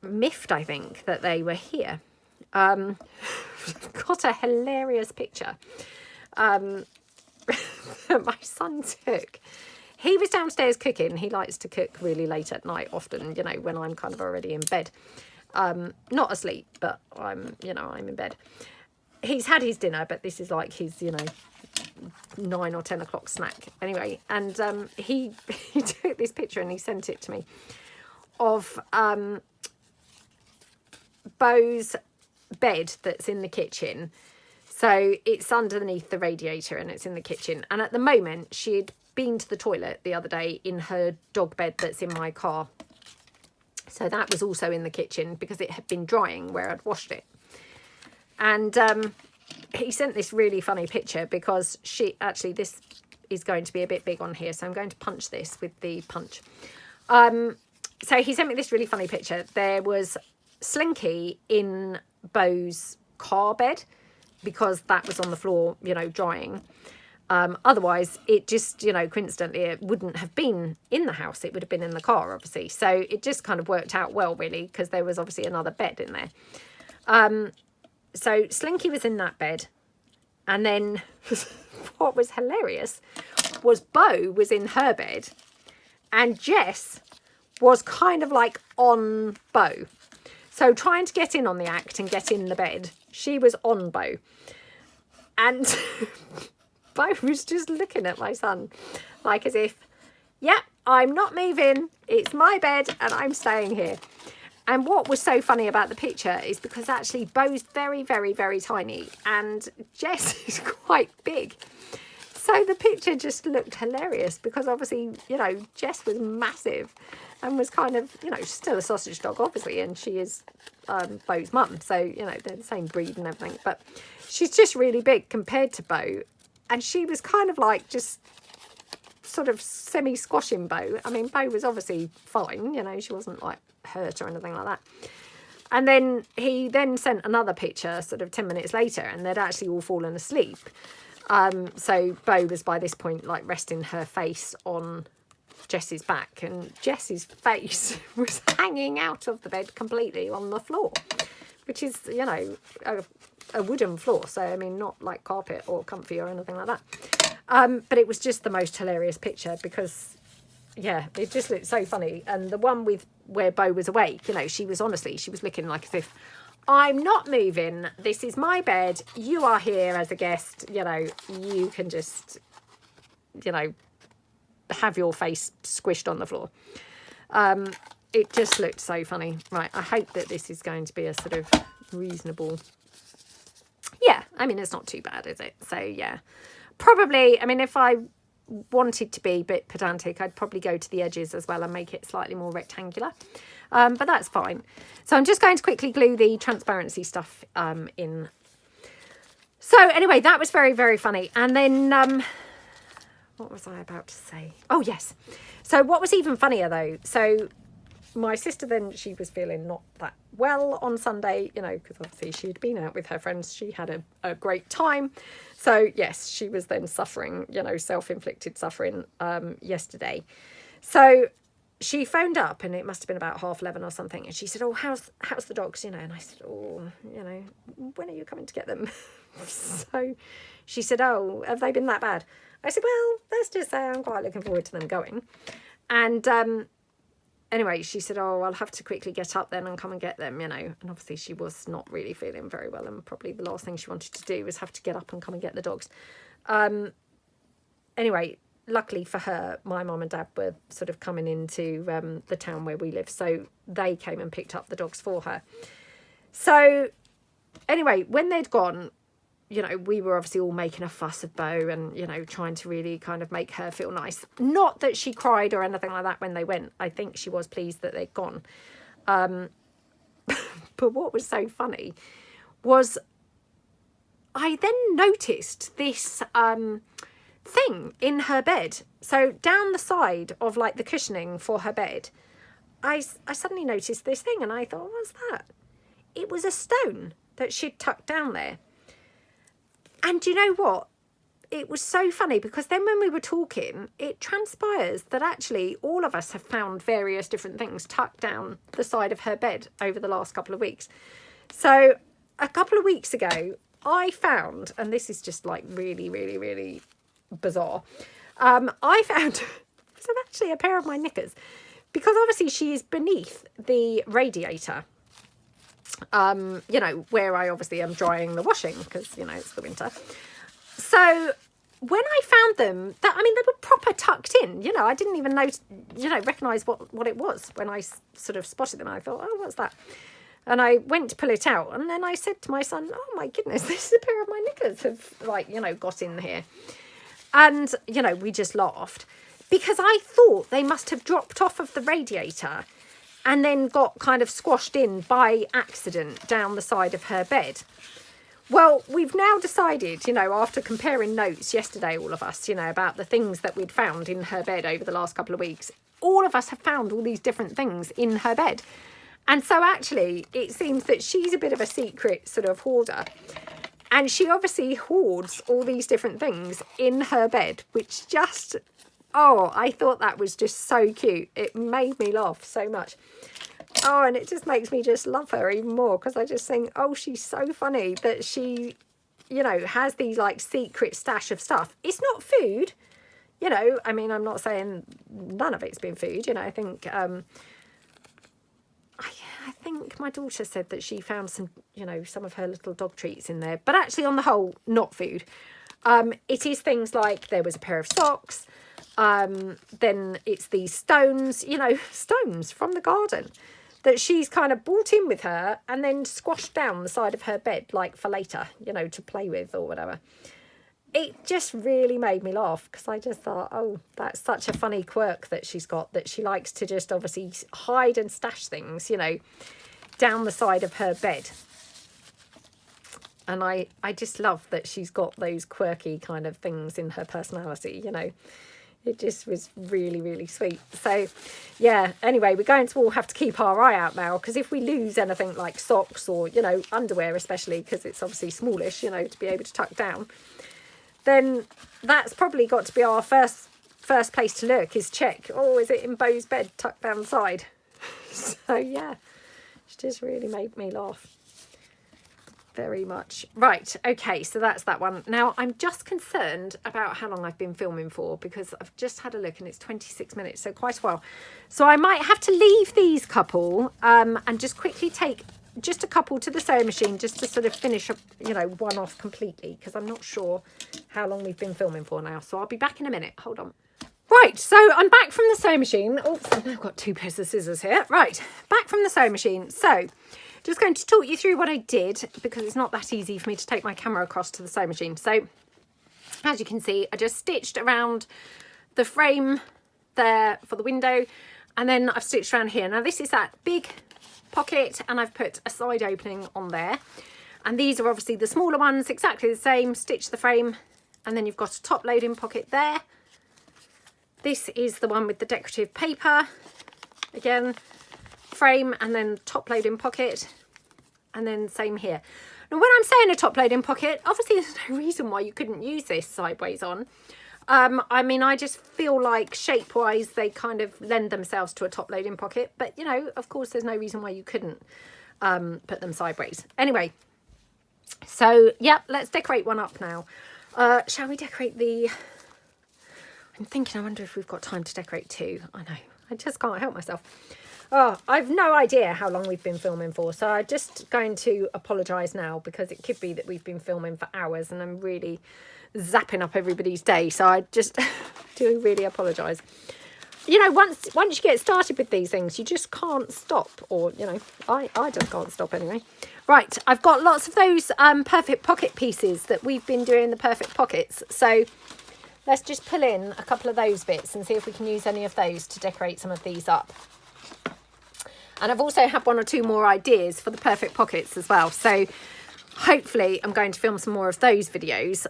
miffed, I think, that they were here. got a hilarious picture that my son took. He was downstairs cooking. He likes to cook really late at night, often, you know, when I'm kind of already in bed. Not asleep, but I'm in bed. He's had his dinner, but this is like his, 9 or 10 o'clock snack. Anyway, and he took this picture and he sent it to me of Beau's bed that's in the kitchen. So it's underneath the radiator and it's in the kitchen. And at the moment, she'd been to the toilet the other day in her dog bed that's in my car. So that was also in the kitchen because it had been drying where I'd washed it. And he sent this really funny picture because this is going to be a bit big on here. So I'm going to punch this with the punch. So he sent me this really funny picture. There was Slinky in Beau's car bed because that was on the floor, drying. Otherwise, it just, coincidentally, it wouldn't have been in the house. It would have been in the car, obviously. So it just kind of worked out well, really, because there was obviously another bed in there. So Slinky was in that bed. And then what was hilarious was Beau was in her bed. And Jess was kind of like on Beau. So trying to get in on the act and get in the bed, she was on Beau. And Beau was just looking at my son like as if, yep, I'm not moving. It's my bed and I'm staying here. And what was so funny about the picture is because actually Beau's very, very, very tiny and Jess is quite big. So the picture just looked hilarious because obviously, Jess was massive and was kind of, still a sausage dog, obviously, and she is Beau's mum. So, they're the same breed and everything. But she's just really big compared to Beau. And she was kind of like just sort of semi-squashing Beau. I mean, Beau was obviously fine, she wasn't like hurt or anything like that. And then he then sent another picture sort of 10 minutes later and they'd actually all fallen asleep. So Beau was by this point like resting her face on Jess's back and Jess's face was hanging out of the bed completely on the floor, which is, a wooden floor. So, I mean, not like carpet or comfy or anything like that. But it was just the most hilarious picture because, yeah, it just looked so funny. And the one with where Beau was awake, she was looking like as if, I'm not moving. This is my bed. You are here as a guest. You can just, have your face squished on the floor. It just looked so funny. Right, I hope that this is going to be a sort of reasonable... Yeah, I mean, it's not too bad, is it? So, yeah. Probably, I mean, if I wanted to be a bit pedantic, I'd probably go to the edges as well and make it slightly more rectangular. But that's fine. So I'm just going to quickly glue the transparency stuff in. So anyway, that was very, very funny. And then... what was I about to say? Oh, yes. So what was even funnier, though, so my sister then, she was feeling not that well on Sunday, because obviously she'd been out with her friends. She had a great time. So, yes, she was then suffering, self-inflicted suffering yesterday. So she phoned up and it must have been about 11:30 or something. And she said, oh, how's the dogs, And I said, oh, when are you coming to get them? So she said, oh, have they been that bad? I said, well, let's just say I'm quite looking forward to them going. And anyway, she said, oh, I'll have to quickly get up then and come and get them, And obviously she was not really feeling very well. And probably the last thing she wanted to do was have to get up and come and get the dogs. Anyway, luckily for her, my mum and dad were sort of coming into the town where we live. So they came and picked up the dogs for her. So anyway, when they'd gone, we were obviously all making a fuss of Beau and, trying to really kind of make her feel nice. Not that she cried or anything like that when they went. I think she was pleased that they'd gone. But what was so funny was I then noticed this thing in her bed. So down the side of like the cushioning for her bed, I suddenly noticed this thing and I thought, what's that? It was a stone that she'd tucked down there. And you know what? It was so funny because then when we were talking, it transpires that actually all of us have found various different things tucked down the side of her bed over the last couple of weeks. So a couple of weeks ago, I found, and this is just like really, really, really bizarre. I found some actually a pair of my knickers, because obviously she is beneath the radiator. You know, where I obviously am drying the washing because, you know, it's the winter. So when I found them, I mean, they were proper tucked in. You know, I didn't even recognise what it was when I sort of spotted them. I thought, oh, what's that? And I went to pull it out, and then I said to my son, oh my goodness, this is a pair of my knickers have, like, you know, got in here. And, you know, we just laughed because I thought they must have dropped off of the radiator and then got kind of squashed in by accident down the side of her bed. Well, we've now decided, you know, after comparing notes yesterday, all of us, you know, about the things that we'd found in her bed over the last couple of weeks, all of us have found all these different things in her bed. And so actually, it seems that she's a bit of a secret sort of hoarder. And she obviously hoards all these different things in her bed, which just, oh, I thought that was just so cute. It made me laugh so much. Oh, and it just makes me just love her even more, because I just think, oh, she's so funny that she, you know, has these like secret stash of stuff. It's not food, you know, I mean, I'm not saying none of it's been food, you know, I think my daughter said that she found some, you know, some of her little dog treats in there, but actually on the whole, not food. It is things like there was a pair of socks, then it's these stones, you know, stones from the garden that she's kind of brought in with her and then squashed down the side of her bed, like for later, you know, to play with or whatever. It just really made me laugh, because I just thought, oh, that's such a funny quirk that she's got, that she likes to just obviously hide and stash things, you know, down the side of her bed. And I just love that she's got those quirky kind of things in her personality, you know. It just was really, really sweet. So, yeah, anyway, we're going to all have to keep our eye out now, because if we lose anything like socks or, you know, underwear especially, because it's obviously smallish, you know, to be able to tuck down, then that's probably got to be our first place to look, is check, oh, is it in Beau's bed tucked down the side? So, yeah, it just really made me laugh. Very much. Right, okay, so that's that one. Now, I'm just concerned about how long I've been filming for, because I've just had a look and it's 26 minutes, so quite a while. So I might have to leave these couple and just quickly take just a couple to the sewing machine, just to sort of finish up, you know, one off completely, because I'm not sure how long we've been filming for now. So I'll be back in a minute. Hold on. Right, so I'm back from the sewing machine. Oh, I've now got two pairs of scissors here. Right, back from the sewing machine. So just going to talk you through what I did, because it's not that easy for me to take my camera across to the sewing machine. So as you can see, I just stitched around the frame there for the window, and then I've stitched around here. Now this is that big pocket, and I've put a side opening on there, and these are obviously the smaller ones, exactly the same. Stitch the frame, and then you've got a top loading pocket there. This is the one with the decorative paper, again, frame and then top loading pocket, and then same here. Now when I'm saying a top loading pocket, obviously there's no reason why you couldn't use this sideways on. I mean, I just feel like shape wise they kind of lend themselves to a top loading pocket, but you know, of course there's no reason why you couldn't put them sideways. Anyway, so yeah, let's decorate one up now. Shall we decorate the, I'm thinking, I wonder if we've got time to decorate two. I know, I just can't help myself. Oh, I've no idea how long we've been filming for, so I'm just going to apologise now, because it could be that we've been filming for hours and I'm really zapping up everybody's day, so I just do really apologise. You know, once you get started with these things, you just can't stop, or, you know, I just can't stop anyway. Right, I've got lots of those perfect pocket pieces that we've been doing, the perfect pockets, so let's just pull in a couple of those bits and see if we can use any of those to decorate some of these up. And I've also had one or two more ideas for the perfect pockets as well. So hopefully I'm going to film some more of those videos.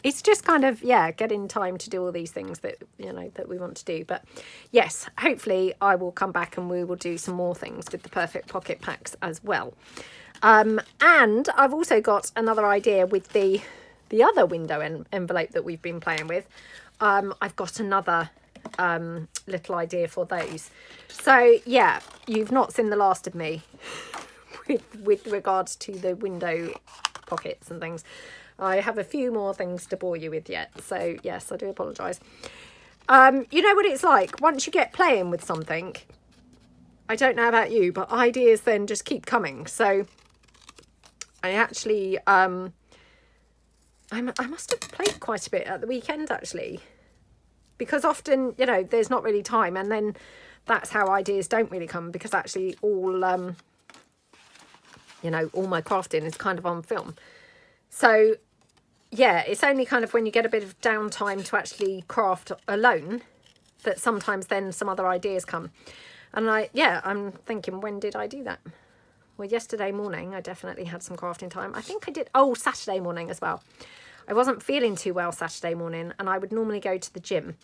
It's just kind of, yeah, getting time to do all these things that, you know, that we want to do. But yes, hopefully I will come back and we will do some more things with the perfect pocket packs as well. And I've also got another idea with the other window envelope that we've been playing with. I've got another little idea for those. So yeah, you've not seen the last of me with regards to the window pockets and things. I have a few more things to bore you with yet, so yes, I do apologise. You know what it's like once you get playing with something. I don't know about you, but ideas then just keep coming. So I actually I must have played quite a bit at the weekend actually, because often, you know, there's not really time, and then that's how ideas don't really come, because actually all you know, all my crafting is kind of on film. So yeah, it's only kind of when you get a bit of downtime to actually craft alone that sometimes then some other ideas come. And I'm thinking, when did I do that? Well, yesterday morning I definitely had some crafting time. I think I did, Saturday morning as well. I wasn't feeling too well Saturday morning, and I would normally go to the gym.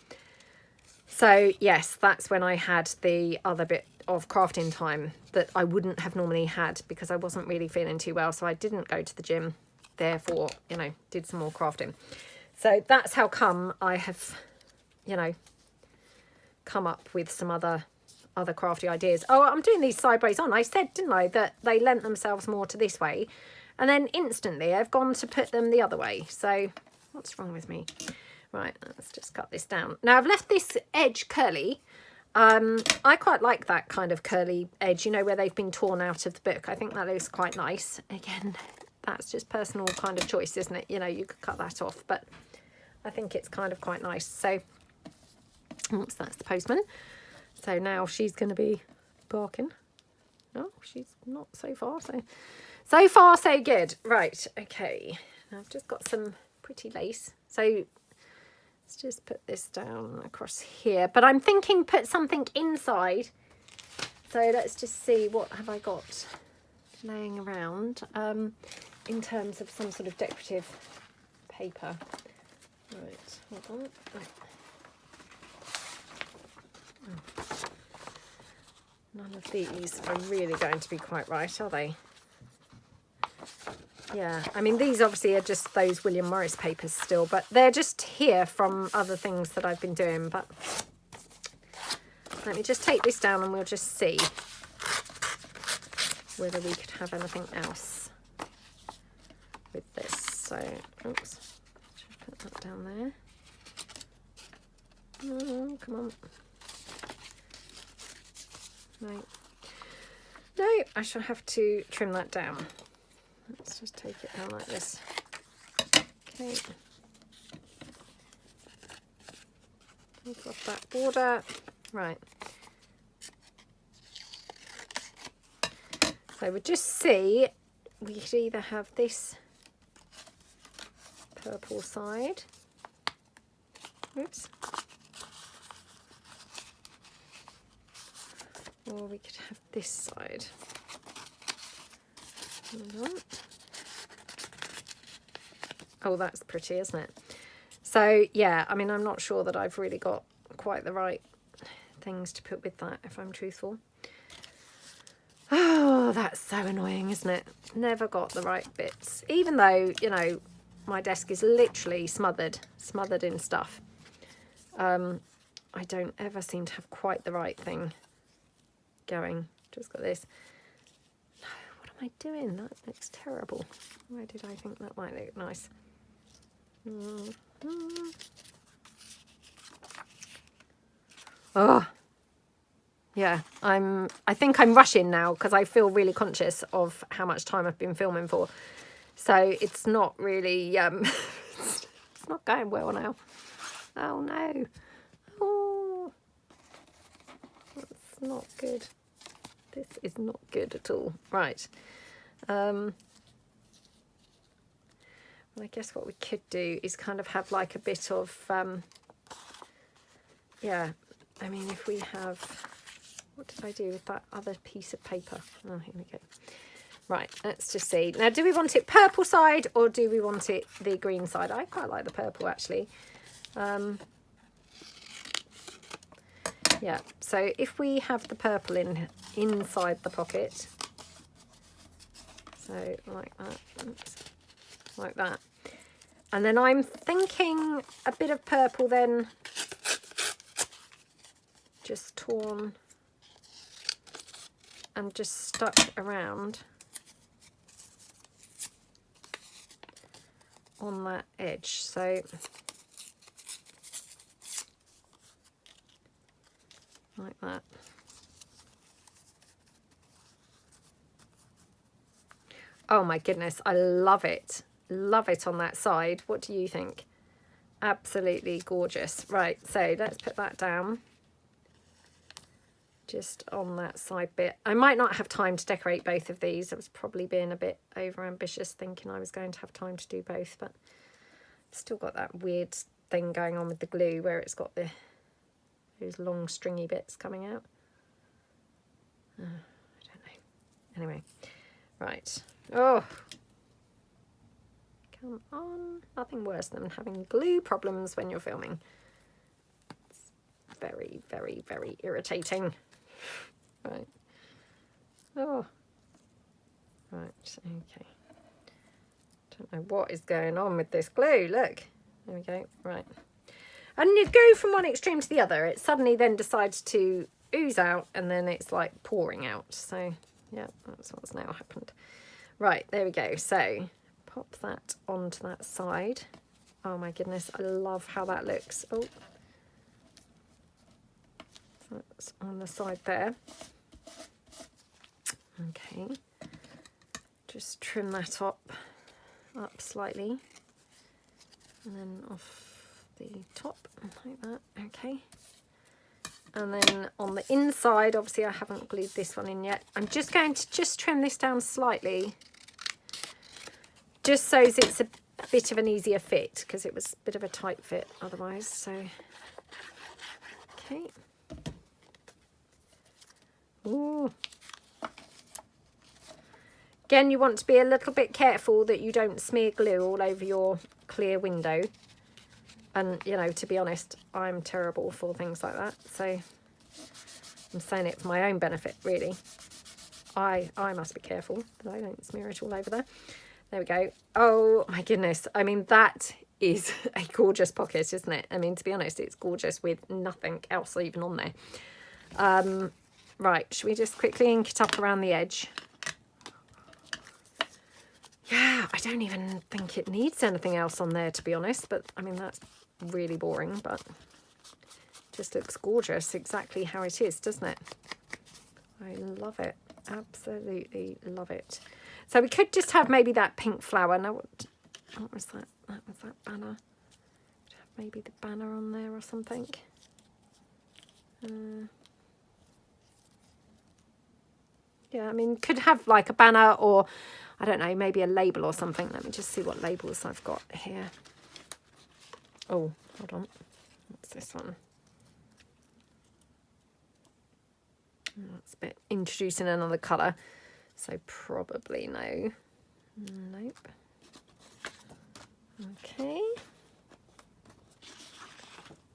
So yes, that's when I had the other bit of crafting time that I wouldn't have normally had, because I wasn't really feeling too well. So I didn't go to the gym, therefore, you know, did some more crafting. So that's how come I have, you know, come up with some other crafty ideas. Oh, I'm doing these sideways on. I said, didn't I, that they lent themselves more to this way, and then instantly I've gone to put them the other way. So what's wrong with me? Right, let's just cut this down. Now I've left this edge curly. I quite like that kind of curly edge, you know, where they've been torn out of the book. I think that looks quite nice. Again, that's just personal kind of choice, isn't it? You know, you could cut that off, but I think it's kind of quite nice. So oops, that's the postman. So now she's going to be barking. No, she's not so far. So far, so good. Right, okay. Now I've just got some pretty lace. So let's just put this down across here. But I'm thinking put something inside. So let's just see, what have I got laying around in terms of some sort of decorative paper. Right, hold on. Right. None of these are really going to be quite right, are they? Yeah, I mean, these obviously are just those William Morris papers still, but they're just here from other things that I've been doing. But let me just take this down and we'll just see whether we could have anything else with this. So, oops, just put that down there. Oh, come on. No, I shall have to trim that down. Let's just take it down like this. Okay. Take off that border. Right. So we'll just see, we could either have this purple side. Oops. Or we could have this side. Hold on. Oh, that's pretty, isn't it? So, yeah, I mean, I'm not sure that I've really got quite the right things to put with that, if I'm truthful. Oh, that's so annoying, isn't it? Never got the right bits. Even though, you know, my desk is literally smothered in stuff. I don't ever seem to have quite the right thing going. Just got this. No, what am I doing? That looks terrible. Why did I think that might look nice? Oh, yeah. I think I'm rushing now because I feel really conscious of how much time I've been filming for. So it's not really it's not going well now. Oh no. Oh, that's not good. This is not good at all. Right. Well, I guess what we could do is kind of have like a bit of, yeah, I mean, if we have, what did I do with that other piece of paper? Oh, here we go. Right, let's just see. Now, do we want it purple side or do we want it the green side? I quite like the purple, actually. Yeah, so if we have the purple inside the pocket, so like that, oops, like that. And then I'm thinking a bit of purple then, just torn and just stuck around on that edge. So like that. Oh my goodness, I love it. Love it on that side. What do you think? Absolutely gorgeous. Right, so let's put that down. Just on that side bit. I might not have time to decorate both of these. I was probably being a bit over ambitious thinking I was going to have time to do both, but I've still got that weird thing going on with the glue where it's got those long stringy bits coming out. I don't know. Anyway, right. Oh, come on. Nothing worse than having glue problems when you're filming. It's very, very, very irritating. Right. Oh. Right, okay. Don't know what is going on with this glue. Look. There we go. Right. And you go from one extreme to the other. It suddenly then decides to ooze out and then it's like pouring out. So, yeah, that's what's now happened. Right, there we go. So, pop that onto that side. Oh my goodness, I love how that looks. Oh. That's on the side there. Okay. Just trim that up slightly. And then off the top like that. Okay. And then on the inside, obviously I haven't glued this one in yet. I'm just going to just trim this down slightly. Just so it's a bit of an easier fit, because it was a bit of a tight fit otherwise. So, okay. Ooh. Again, you want to be a little bit careful that you don't smear glue all over your clear window. And, you know, to be honest, I'm terrible for things like that. So I'm saying it for my own benefit, really. I must be careful that I don't smear it all over there. There we go. Oh, my goodness. I mean, that is a gorgeous pocket, isn't it? I mean, to be honest, it's gorgeous with nothing else even on there. Right, should we just quickly ink it up around the edge? Yeah, I don't even think it needs anything else on there, to be honest. But, I mean, that's really boring, but it just looks gorgeous exactly how it is, doesn't it? I love it. Absolutely love it. So we could just have maybe that pink flower. Now, what was that? That was that banner. Maybe the banner on there or something. Yeah, I mean, could have like a banner or, I don't know, maybe a label or something. Let me just see what labels I've got here. Oh, hold on. What's this one? That's a bit introducing another colour. So probably no. Nope. Okay.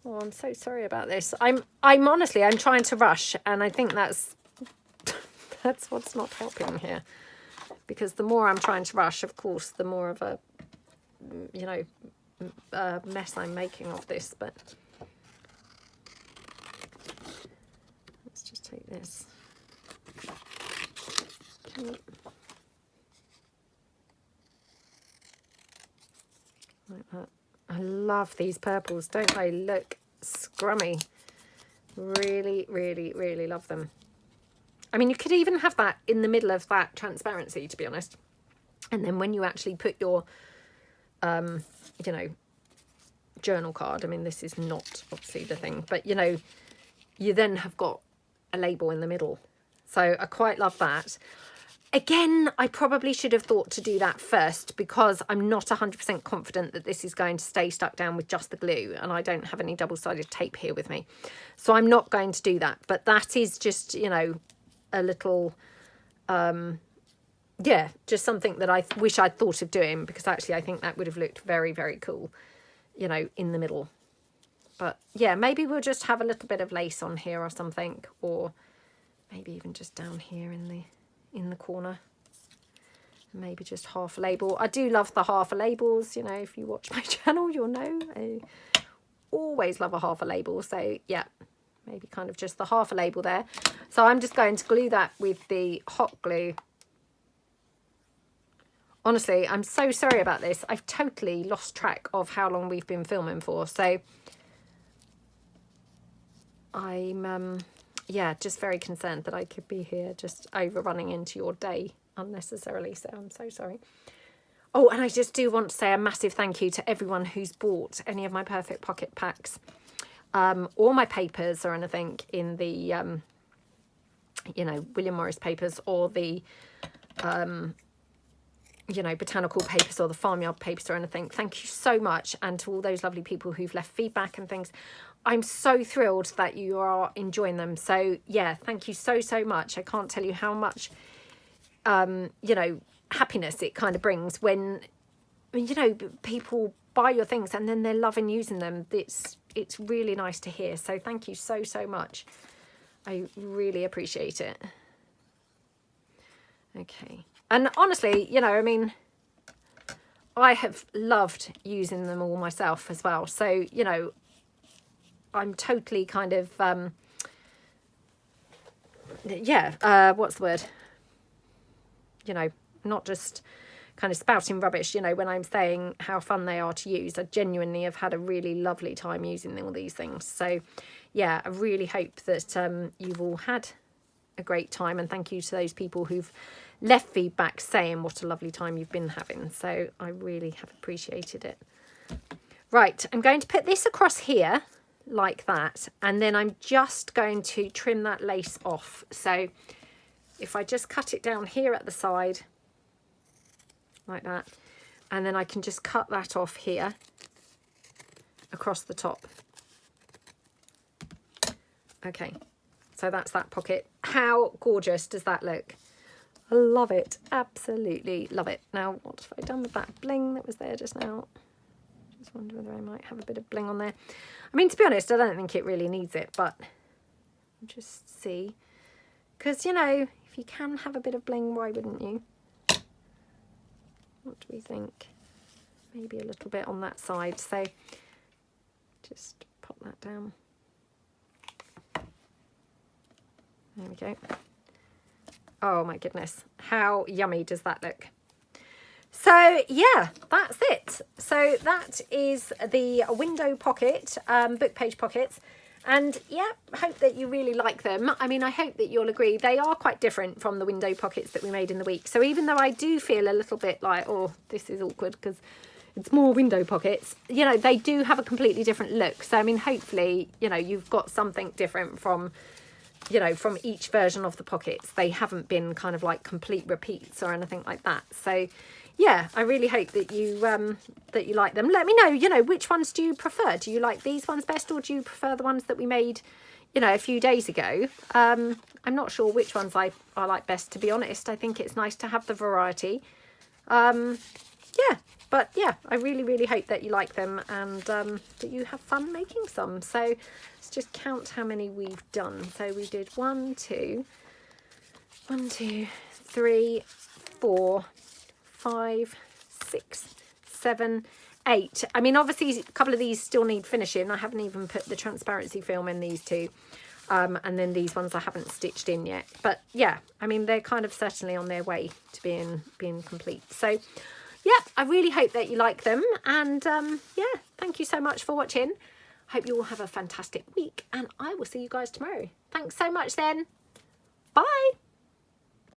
Oh, I'm so sorry about this. I'm honestly, I'm trying to rush, and I think that's what's not helping here. Because the more I'm trying to rush, of course, the more of a, you know, mess I'm making of this. But let's just take this. Okay. Like that. I love these purples, don't they? Look scrummy. Really, really, really love them. I mean, you could even have that in the middle of that transparency, to be honest. And then when you actually put your, you know, journal card, I mean, this is not obviously the thing, but, you know, you then have got a label in the middle. So I quite love that. Again, I probably should have thought to do that first because I'm not 100% confident that this is going to stay stuck down with just the glue, and I don't have any double-sided tape here with me. So I'm not going to do that. But that is just, you know, a little, yeah, just something that I wish I'd thought of doing, because actually I think that would have looked very, very cool, you know, in the middle. But yeah, maybe we'll just have a little bit of lace on here or something, or maybe even just down here in the corner. Maybe just half a label. I do love the half a labels, you know, if you watch my channel, you'll know I always love a half a label. So yeah, maybe kind of just the half a label there. So I'm just going to glue that with the hot glue honestly, I'm so sorry about this. I've totally lost track of how long we've been filming for. So I'm, yeah, just very concerned that I could be here just overrunning into your day unnecessarily. So I'm so sorry. Oh, and I just do want to say a massive thank you to everyone who's bought any of my Perfect Pocket packs, or my papers or anything in the, you know, William Morris papers, or the, you know, botanical papers or the farmyard papers or anything. Thank you so much. And to all those lovely people who've left feedback and things. I'm so thrilled that you are enjoying them. So yeah, thank you so, so much. I can't tell you how much, you know, happiness it kind of brings when, you know, people buy your things and then they're loving using them. It's really nice to hear. So thank you so, so much. I really appreciate it. Okay. And honestly, you know, I mean, I have loved using them all myself as well. So, you know, I'm totally kind of, yeah, what's the word? You know, not just kind of spouting rubbish, you know, when I'm saying how fun they are to use. I genuinely have had a really lovely time using all these things. So, yeah, I really hope that you've all had a great time. And thank you to those people who've left feedback saying what a lovely time you've been having. So I really have appreciated it. Right, I'm going to put this across here like that, and then I'm just going to trim that lace off. So if I just cut it down here at the side like that, and then I can just cut that off here across the top. Okay, so that's that pocket. How gorgeous does that look? I love it, absolutely love it. Now, what have I done with that bling that was there just now? Just wonder whether I might have a bit of bling on there. I mean, to be honest, I don't think it really needs it, but just see. Because, you know, if you can have a bit of bling, why wouldn't you? What do we think? Maybe a little bit on that side. So just pop that down. There we go. Oh my goodness. How yummy does that look? So yeah, that's it. So that is the window pocket, book page pockets. And yeah, hope that you really like them. I mean, I hope that you'll agree. They are quite different from the window pockets that we made in the week. So even though I do feel a little bit like, oh, this is awkward because it's more window pockets, you know, they do have a completely different look. So, I mean, hopefully, you know, you've got something different from, you know, from each version of the pockets. They haven't been kind of like complete repeats or anything like that. So yeah, I really hope that you like them. Let me know, you know, which ones do you prefer? Do you like these ones best, or do you prefer the ones that we made, you know, a few days ago? I'm not sure which ones I like best, to be honest. I think it's nice to have the variety. Yeah, but yeah, I really, really hope that you like them and that you have fun making some. So let's just count how many we've done. So we did 1, 2, 3, 4, 5, 6, 7, 8. I mean, obviously a couple of these still need finishing. I haven't even put the transparency film in these two. And then these ones I haven't stitched in yet. But yeah, I mean, they're kind of certainly on their way to being complete. So yeah, I really hope that you like them. And yeah, thank you so much for watching. Hope you all have a fantastic week, and I will see you guys tomorrow. Thanks so much then. Bye.